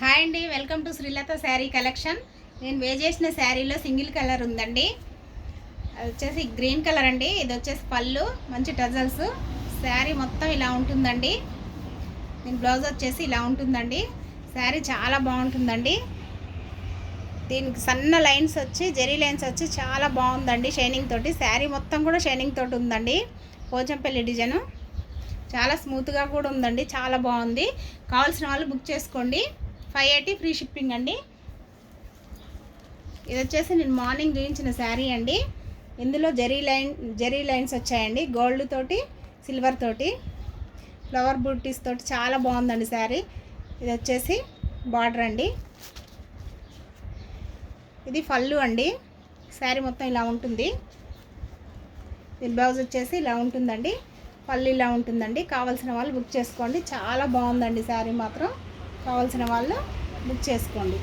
Hi అండి, welcome to Srilatha sari collection. నేను వేచేసిన శారీలో సింగిల్ కలర్ ఉందండి. అది వచ్చేసి గ్రీన్ కలర్ అండి. ఇది వచ్చేసి పళ్ళు, మంచి టజల్స్. శారీ మొత్తం ఇలా ఉంటుందండి. దీని బ్లౌజ్ వచ్చేసి ఇలా ఉంటుందండి. శారీ చాలా బాగుంటుందండి. దీనికి సన్న లైన్స్ వచ్చి జెరీ లైన్స్ వచ్చి చాలా బాగుందండి. షైనింగ్ తోటి శారీ మొత్తం కూడా షైనింగ్ తోటి ఉందండి. పోచంపల్లి డిజైను చాలా స్మూత్గా కూడా ఉందండి. చాలా బాగుంది. కావాల్సిన వాళ్ళు బుక్ చేసుకోండి. 580 ఫ్రీ షిప్పింగ్ అండి. ఇది వచ్చేసి నేను మార్నింగ్ చూపించిన శారీ అండి. ఇందులో జెరీ లైన్స్ వచ్చాయండి. గోల్డ్ తోటి, సిల్వర్ తోటి, ఫ్లవర్ బూటీస్ తోటి చాలా బాగుందండి శారీ. ఇది వచ్చేసి బార్డర్ అండి. ఇది పళ్ళు అండి. శారీ మొత్తం ఇలా ఉంటుంది. దీని బ్లౌజ్ వచ్చేసి ఇలా ఉంటుందండి. పళ్ళు ఇలా ఉంటుందండి. కావాల్సిన వాళ్ళు బుక్ చేసుకోండి. చాలా బాగుందండి శారీ మాత్రం. కావాల్సిన వాళ్ళు బుక్ చేసుకోండి.